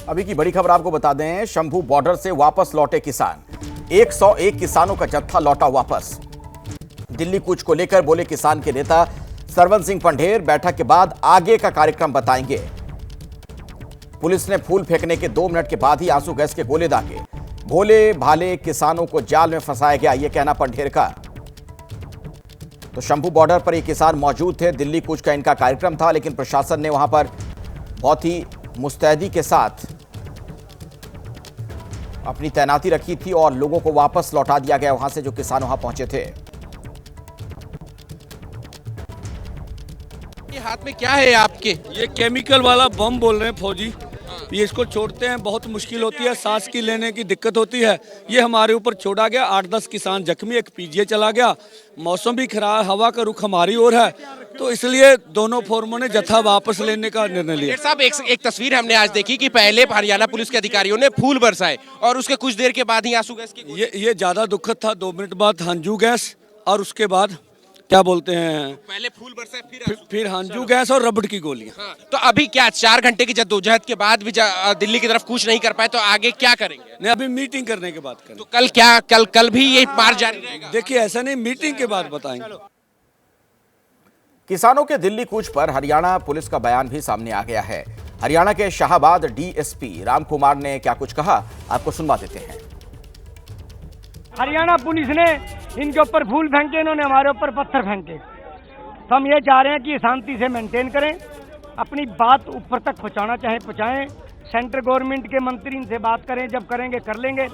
अभी की बड़ी खबर आपको बता दें, शंभू बॉर्डर से वापस लौटे किसान। 101 किसानों का जत्था लौटा वापस। दिल्ली कूच को लेकर बोले किसान के नेता सरवन सिंह पंढेर, बैठक के बाद आगे का कार्यक्रम बताएंगे। पुलिस ने फूल फेंकने के 2 मिनट के बाद ही आंसू गैस के गोले दागे। भोले भाले किसानों को जाल में फंसाया गया, यह कहना पंढेर का। तो शंभू बॉर्डर पर ये किसान मौजूद थे। दिल्ली कूच का इनका कार्यक्रम था, लेकिन प्रशासन ने वहां पर बहुत ही मुस्तैदी के साथ अपनी तैनाती रखी थी और लोगों को वापस लौटा दिया गया वहां से, जो किसान वहां पहुंचे थे। ये हाथ में क्या है आपके? ये केमिकल वाला बम बोल रहे हैं फौजी। ये इसको छोड़ते हैं, बहुत मुश्किल होती है, सांस की लेने की दिक्कत होती है। ये हमारे ऊपर छोड़ा गया। 8-10 किसान जख्मी, एक पीजीए चला गया। मौसम भी खराब, हवा का रुख हमारी ओर है, तो इसलिए दोनों फोरमों ने जत्था वापस लेने का निर्णय लिया। साहब, एक तस्वीर हमने आज देखी कि पहले हरियाणा पुलिस के अधिकारियों ने फूल बरसाए और उसके कुछ देर के बाद ही आंसू गैस की ये ज्यादा दुखद था। 2 मिनट बाद हंजू गैस और उसके बाद क्या बोलते हैं, पहले फूल बरसाए फिर हंजू गैस और रबड़ की गोलियां। हाँ, तो अभी क्या 4 घंटे की जद्दोजहद के बाद भी दिल्ली की तरफ कूच नहीं कर पाए, तो आगे क्या करेंगे? नहीं, अभी मीटिंग करने के बाद करेंगे। तो कल क्या, कल भी ये मार्च जारी रहेगा? देखिए, ऐसा नहीं, मीटिंग के बाद बताएंगे। किसानों के दिल्ली कूच पर हरियाणा पुलिस का बयान भी सामने आ गया है। हरियाणा के शाहबाद डीएसपी राम कुमार ने क्या कुछ कहा, आपको सुनवा देते हैं। हरियाणा पुलिस ने इनके ऊपर फूल फेंके, इन्होंने हमारे ऊपर पत्थर फेंके। तो हम ये चाह रहे हैं कि शांति से मेंटेन करें, अपनी बात ऊपर तक पहुंचाना चाहे पहुंचाएं। सेंट्रल गवर्नमेंट के मंत्री इनसे बात करें, जब करेंगे कर लेंगे,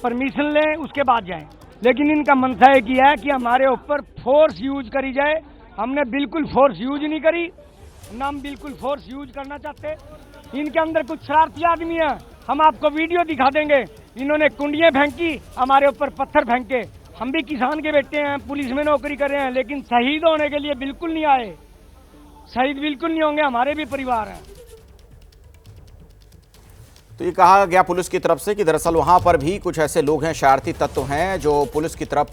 परमिशन लें, उसके बाद जाएं। लेकिन इनका मंशा एक ही है कि हमारे ऊपर फोर्स यूज करी जाए। हमने बिल्कुल फोर्स यूज नहीं करी, ना हम बिल्कुल फोर्स यूज करना चाहते। इनके अंदर कुछ शरारती आदमी है, हम आपको वीडियो दिखा देंगे। इन्होंने कुंडियां फेंकी, हमारे ऊपर पत्थर फेंके। हम भी किसान के बेटे हैं, पुलिस में नौकरी कर रहे हैं, लेकिन शहीद होने के लिए बिल्कुल नहीं आए। शहीद बिल्कुल नहीं होंगे, हमारे भी परिवार हैं। तो ये कहा गया पुलिस की तरफ से कि दरअसल वहां पर भी कुछ ऐसे लोग हैं, शरारती तत्व हैं, जो पुलिस की तरफ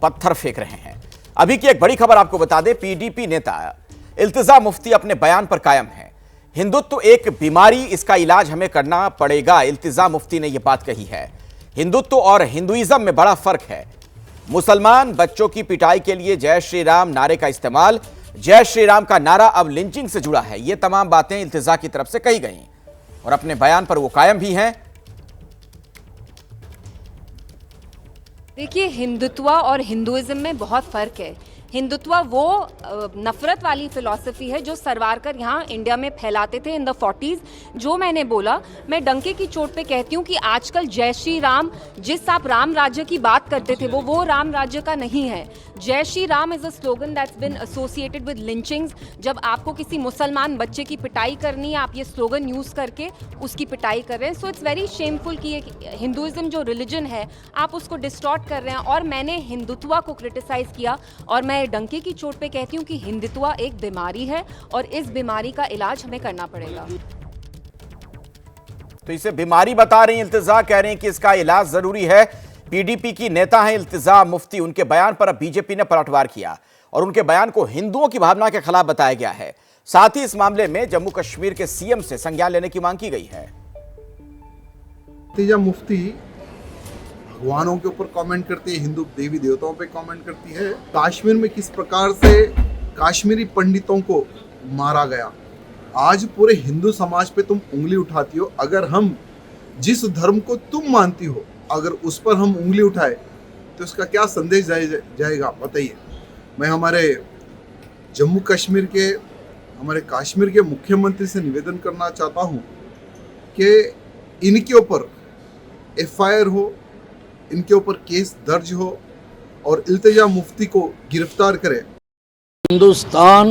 पत्थर फेंक रहे हैं। अभी की एक बड़ी खबर आपको बता दें, पीडीपी नेता इल्तिजा मुफ्ती अपने बयान पर कायम है। हिंदुत्व एक बीमारी, इसका इलाज हमें करना पड़ेगा, इल्तिजा मुफ्ती ने यह बात कही है। हिंदुत्व और हिंदुइज्म में बड़ा फर्क है। मुसलमान बच्चों की पिटाई के लिए जय श्री राम नारे का इस्तेमाल, जय श्री राम का नारा अब लिंचिंग से जुड़ा है। ये तमाम बातें इल्तिजा की तरफ से कही गई और अपने बयान पर वो कायम भी हैं। देखिए, हिंदुत्व और हिंदुइज्म में बहुत फर्क है। हिंदुत्व वो नफरत वाली फिलॉसफी है जो सरवारकर यहाँ इंडिया में फैलाते थे इन द 40s। जो मैंने बोला, मैं डंके की चोट पे कहती हूँ कि आजकल जय श्री राम, जिस आप राम राज्य की बात करते थे, वो राम राज्य का नहीं है। जय Shri Ram is a slogan that's bin associated with lynchings. जब आपको किसी मुसलमान बच्चे की पिटाई करनी है, आप ये स्लोगन यूज करके उसकी पिटाई कर रहे हैं। सो इट्स वेरी शेमफुल कि हिंदुइज्म जो रिलीजन है, आप उसको डिस्टॉर्ट कर रहे हैं। और मैंने हिंदुत्व को क्रिटिसाइज किया और मैं डंके की चोट पे कहती हूँ कि हिंदुत्व एक बीमारी है और इस बीमारी का इलाज हमें करना पड़ेगा। तो इसे बीमारी बता रही इल्तिजा, कह रहे हैं कि इसका इलाज जरूरी है। पीडीपी की नेता हैं इल्तिजा मुफ्ती, उनके बयान पर अब बीजेपी ने पलटवार किया और उनके बयान को हिंदुओं की भावना के खिलाफ बताया गया है। साथ ही इस मामले में जम्मू कश्मीर के सीएम से संज्ञान लेने की मांग की गई है। इल्तिजा मुफ्ती भगवानों के ऊपर कमेंट करती है, हिंदू देवी देवताओं पे कमेंट करती है। कश्मीर में किस प्रकार से कश्मीरी पंडितों को मारा गया, आज पूरे हिंदू समाज पे तुम उंगली उठाती हो। अगर हम जिस धर्म को तुम मानती हो, अगर उस पर हम उंगली उठाए तो इसका क्या संदेश जाएगा बताइए। मैं हमारे जम्मू कश्मीर के, हमारे कश्मीर के मुख्यमंत्री से निवेदन करना चाहता हूँ कि इनके ऊपर एफआईआर हो, इनके ऊपर केस दर्ज हो और इल्तिजा मुफ्ती को गिरफ्तार करें। हिंदुस्तान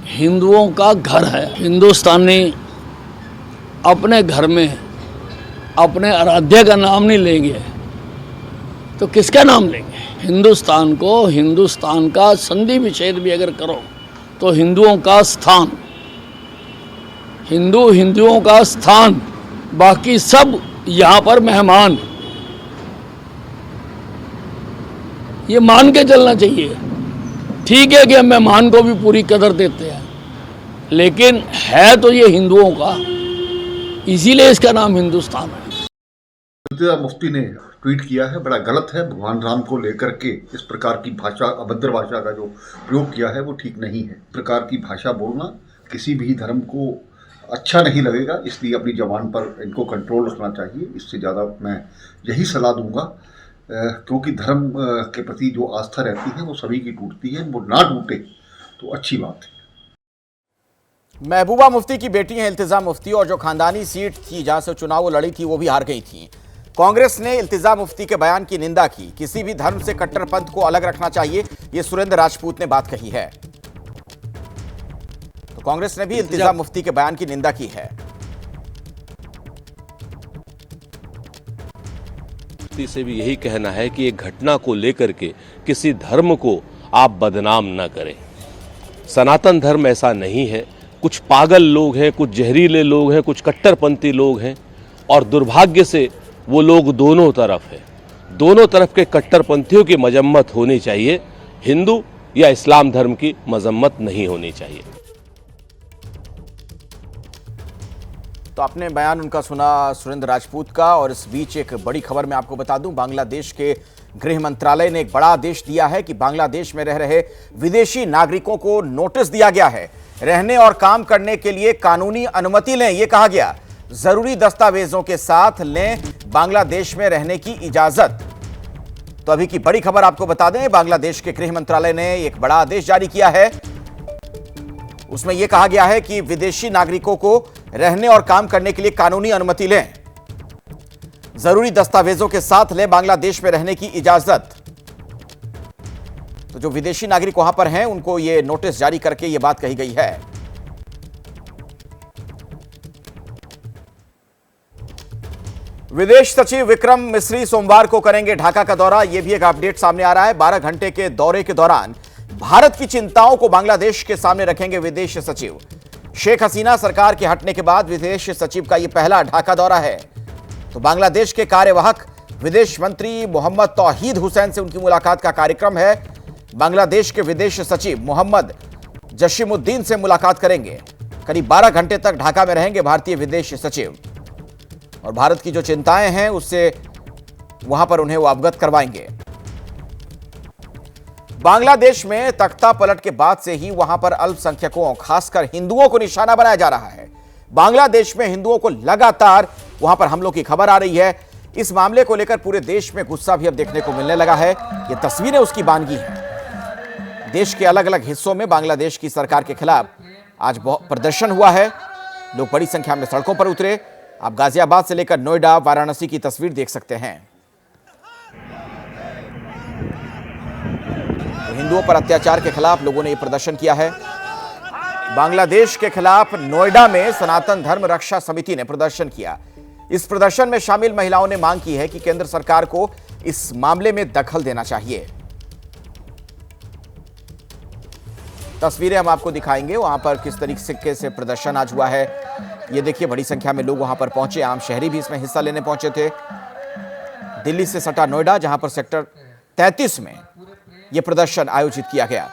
हिंदुओं का घर है। हिंदुस्तानी अपने घर में अपने आराध्य का नाम नहीं लेंगे तो किसका नाम लेंगे? हिंदुस्तान को, हिंदुस्तान का संधि विच्छेद भी अगर करो तो हिंदुओं का स्थान, हिंदुओं का स्थान, बाकी सब यहाँ पर मेहमान। ये मान के चलना चाहिए। ठीक है कि हम मेहमान को भी पूरी कदर देते हैं, लेकिन है तो ये हिंदुओं का, इसीलिए इसका नाम हिंदुस्तान है। इल्तिजा मुफ्ती ने ट्वीट किया है, बड़ा गलत है। भगवान राम को लेकर के इस प्रकार की भाषा, अभद्र भाषा का जो प्रयोग किया है वो ठीक नहीं है। इस प्रकार की भाषा बोलना किसी भी धर्म को अच्छा नहीं लगेगा, इसलिए अपनी जबान पर इनको कंट्रोल रखना चाहिए। इससे ज़्यादा मैं यही सलाह दूंगा, क्योंकि धर्म के प्रति जो आस्था रहती है वो सभी की टूटती है, वो ना टूटे तो अच्छी बात है। महबूबा मुफ्ती की बेटी हैं इल्तिजा मुफ्ती, और जो खानदानी सीट थी जहां से चुनाव वो लड़ी थी वो भी हार गई थी। कांग्रेस ने इल्तिजा मुफ्ती के बयान की निंदा की। किसी भी धर्म से कट्टरपंथ को अलग रखना चाहिए, ये सुरेंद्र राजपूत ने बात कही है। तो कांग्रेस ने भी इल्तिजा मुफ्ती के बयान की निंदा की है। से भी यही कहना है कि एक घटना को लेकर के किसी धर्म को आप बदनाम न करें। सनातन धर्म ऐसा नहीं है। कुछ पागल लोग हैं, कुछ जहरीले लोग हैं, कुछ कट्टरपंथी लोग हैं, और दुर्भाग्य से वो लोग दोनों तरफ है। दोनों तरफ के कट्टरपंथियों की मजम्मत होनी चाहिए, हिंदू या इस्लाम धर्म की मजम्मत नहीं होनी चाहिए। तो आपने बयान उनका सुना सुरेंद्र राजपूत का। और इस बीच एक बड़ी खबर मैं आपको बता दूं, बांग्लादेश के गृह मंत्रालय ने एक बड़ा आदेश दिया है कि बांग्लादेश में रह रहे विदेशी नागरिकों को नोटिस दिया गया है। रहने और काम करने के लिए कानूनी अनुमति लें, यह कहा गया। जरूरी दस्तावेजों के साथ लें बांग्लादेश में रहने की इजाजत। तो अभी की बड़ी खबर आपको बता दें, बांग्लादेश के गृह मंत्रालय ने एक बड़ा आदेश जारी किया है। उसमें यह कहा गया है कि विदेशी नागरिकों को रहने और काम करने के लिए कानूनी अनुमति लें, जरूरी दस्तावेजों के साथ लें बांग्लादेश में रहने की इजाजत। तो जो विदेशी नागरिक वहां पर हैं उनको यह नोटिस जारी करके यह बात कही गई है। विदेश सचिव विक्रम मिस्री सोमवार को करेंगे ढाका का दौरा। यह भी एक अपडेट सामने आ रहा है। 12 घंटे के दौरे के दौरान भारत की चिंताओं को बांग्लादेश के सामने रखेंगे विदेश सचिव। शेख हसीना सरकार के हटने के बाद विदेश सचिव का यह पहला ढाका दौरा है। तो बांग्लादेश के कार्यवाहक विदेश मंत्री मोहम्मद तौहीद हुसैन से उनकी मुलाकात का कार्यक्रम है। बांग्लादेश के विदेश सचिव मोहम्मद जशीमुद्दीन से मुलाकात करेंगे। करीब 12 घंटे तक ढाका में रहेंगे भारतीय विदेश सचिव, और भारत की जो चिंताएं हैं उससे वहां पर उन्हें वो अवगत करवाएंगे। बांग्लादेश में तख्ता पलट के बाद से ही वहां पर अल्पसंख्यकों, खासकर हिंदुओं को निशाना बनाया जा रहा है। बांग्लादेश में हिंदुओं को लगातार वहां पर हमलों की खबर आ रही है। इस मामले को लेकर पूरे देश में गुस्सा भी अब देखने को मिलने लगा है। ये तस्वीरें उसकी बानगी हैं। देश के अलग अलग हिस्सों में बांग्लादेश की सरकार के खिलाफ आज प्रदर्शन हुआ है। लोग बड़ी संख्या में सड़कों पर उतरे। आप गाजियाबाद से लेकर नोएडा, वाराणसी की तस्वीर देख सकते हैं। तो हिंदुओं पर अत्याचार के खिलाफ लोगों ने यह प्रदर्शन किया है। बांग्लादेश के खिलाफ नोएडा में सनातन धर्म रक्षा समिति ने प्रदर्शन किया। इस प्रदर्शन में शामिल महिलाओं ने मांग की है कि केंद्र सरकार को इस मामले में दखल देना चाहिए। तस्वीरें हम आपको दिखाएंगे वहां पर किस तरीके से प्रदर्शन आज हुआ है। ये देखिए, बड़ी संख्या में लोग वहां पर पहुंचे। आम शहरी भी इसमें हिस्सा लेने पहुंचे थे। दिल्ली से सटा नोएडा, जहां पर सेक्टर 33 में यह प्रदर्शन आयोजित किया गया।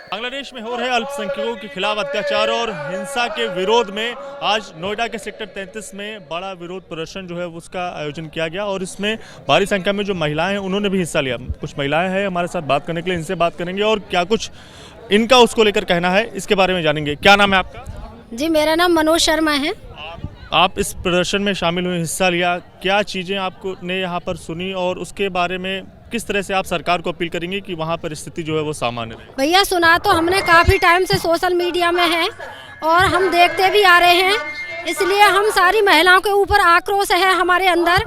बांग्लादेश में हो रहे अल्पसंख्यकों के खिलाफ अत्याचार और हिंसा के विरोध में आज नोएडा के सेक्टर 33 में बड़ा विरोध प्रदर्शन जो है उसका आयोजन किया गया, और इसमें भारी संख्या में जो महिलाएं हैं उन्होंने भी हिस्सा लिया। कुछ महिलाएं हैं हमारे साथ बात करने के लिए, इनसे बात करेंगे और क्या कुछ इनका उसको लेकर कहना है इसके बारे में जानेंगे। क्या नाम है आपका? जी, मेरा नाम मनोज शर्मा है। आप इस प्रदर्शन में शामिल हुए, हिस्सा लिया, क्या चीज़ें आपको ने यहाँ पर सुनी और उसके बारे में किस तरह से आप सरकार को अपील करेंगे कि वहाँ पर स्थिति जो है वो सामान्य रहे? भैया, सुना तो हमने काफ़ी टाइम से सोशल मीडिया में है और हम देखते भी आ रहे हैं, इसलिए हम सारी महिलाओं के ऊपर आक्रोश है हमारे अंदर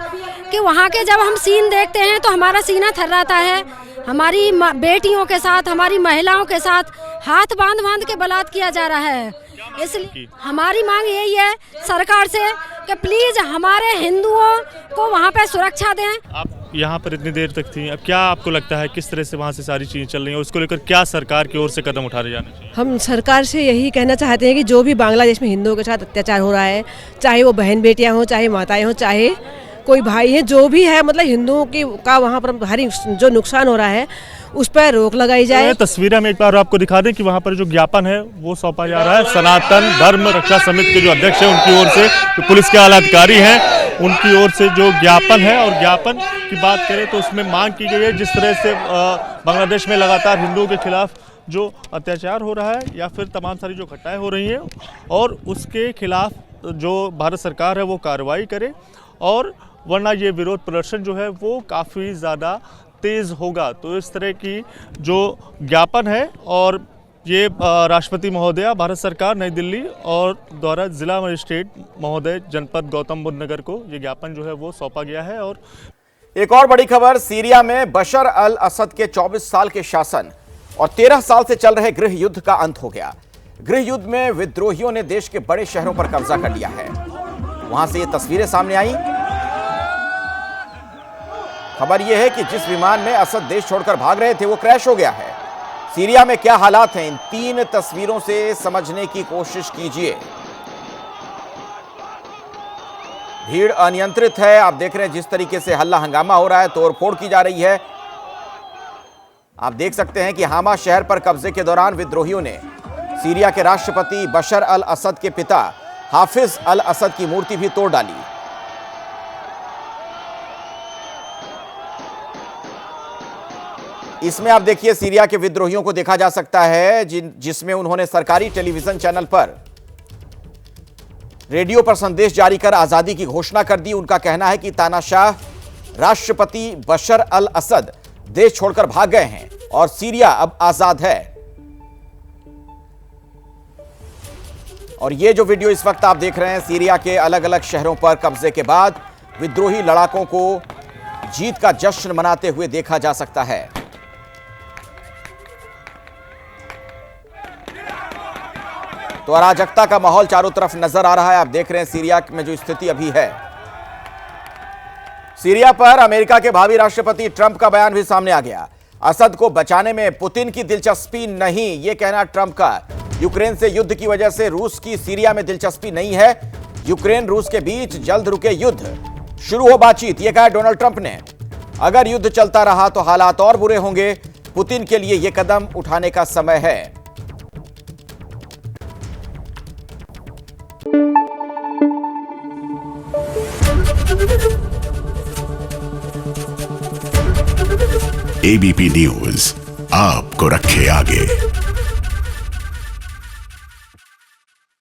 कि वहाँ के जब हम सीन देखते हैं तो हमारा सीना थर्राता है। हमारी बेटियों के साथ, हमारी महिलाओं के साथ हाथ बांध बांध के बलात्कार किया जा रहा है। इसलिए हमारी मांग यही है सरकार से कि प्लीज हमारे हिंदुओं को वहाँ पे सुरक्षा दें। आप यहाँ पर इतनी देर तक थी, अब क्या आपको लगता है किस तरह से वहाँ से सारी चीजें चल रही हैं, उसको लेकर क्या सरकार की ओर से कदम उठाए जाने चाहिए? हम सरकार से यही कहना चाहते हैं कि जो भी बांग्लादेश में हिंदुओं के साथ अत्याचार हो रहा है, चाहे वो बहन बेटियां हों, चाहे माताएं हों, चाहे कोई भाई है, जो भी है, मतलब हिंदुओं की का वहाँ पर भारी जो नुकसान हो रहा है उस पर रोक लगाई जाए। तस्वीरें हम एक बार आपको दिखा दें कि वहाँ पर जो ज्ञापन है वो सौंपा जा रहा है सनातन धर्म रक्षा समिति के जो अध्यक्ष हैं उनकी ओर से, जो पुलिस के आला अधिकारी हैं उनकी ओर से जो ज्ञापन है। और ज्ञापन की बात करें तो उसमें मांग की गई है जिस तरह से बांग्लादेश में लगातार हिंदुओं के खिलाफ जो अत्याचार हो रहा है या फिर तमाम सारी जो घटनाएं हो रही हैं और उसके खिलाफ जो भारत सरकार है वो कार्रवाई करे, और वरना ये विरोध प्रदर्शन जो है वो काफ़ी ज़्यादा तेज़ होगा। तो इस तरह की जो ज्ञापन है और ये राष्ट्रपति महोदया भारत सरकार नई दिल्ली और द्वारा जिला मजिस्ट्रेट महोदय जनपद गौतम बुद्ध नगर को ये ज्ञापन जो है वो सौंपा गया है। और एक और बड़ी खबर, सीरिया में बशर अल असद के 24 साल के शासन और 13 साल से चल रहे गृह युद्ध का अंत हो गया। गृह युद्ध में विद्रोहियों ने देश के बड़े शहरों पर कब्जा कर लिया है। वहां से ये तस्वीरें सामने आई। खबर यह है कि जिस विमान में असद देश छोड़कर भाग रहे थे वो क्रैश हो गया है। सीरिया में क्या हालात हैं, इन 3 तस्वीरों से समझने की कोशिश कीजिए। भीड़ अनियंत्रित है, आप देख रहे हैं जिस तरीके से हल्ला हंगामा हो रहा है, तोड़फोड़ की जा रही है। आप देख सकते हैं कि हामा शहर पर कब्जे के दौरान विद्रोहियों ने सीरिया के राष्ट्रपति बशर अल असद के पिता हाफिज अल असद की मूर्ति भी तोड़ डाली। इसमें आप देखिए सीरिया के विद्रोहियों को देखा जा सकता है जिसमें उन्होंने सरकारी टेलीविजन चैनल पर रेडियो पर संदेश जारी कर आजादी की घोषणा कर दी। उनका कहना है कि तानाशाह राष्ट्रपति बशर अल असद देश छोड़कर भाग गए हैं और सीरिया अब आजाद है। और ये जो वीडियो इस वक्त आप देख रहे हैं सीरिया के अलग अलग शहरों पर कब्जे के बाद विद्रोही लड़ाकों को जीत का जश्न मनाते हुए देखा जा सकता है। तो अराजकता का माहौल चारों तरफ नजर आ रहा है। आप देख रहे हैं सीरिया में जो स्थिति अभी है। सीरिया पर अमेरिका के भावी राष्ट्रपति ट्रंप का बयान भी सामने आ गया। असद को बचाने में पुतिन की दिलचस्पी नहीं, यह कहना ट्रंप का। यूक्रेन से युद्ध की वजह से रूस की सीरिया में दिलचस्पी नहीं है। यूक्रेन रूस के बीच जल्द रुके युद्ध, शुरू हो बातचीत, यह कहा डोनाल्ड ट्रंप ने। अगर युद्ध चलता रहा तो हालात और बुरे होंगे। पुतिन के लिए यह कदम उठाने का समय है। एबीपी न्यूज आपको रखे आगे।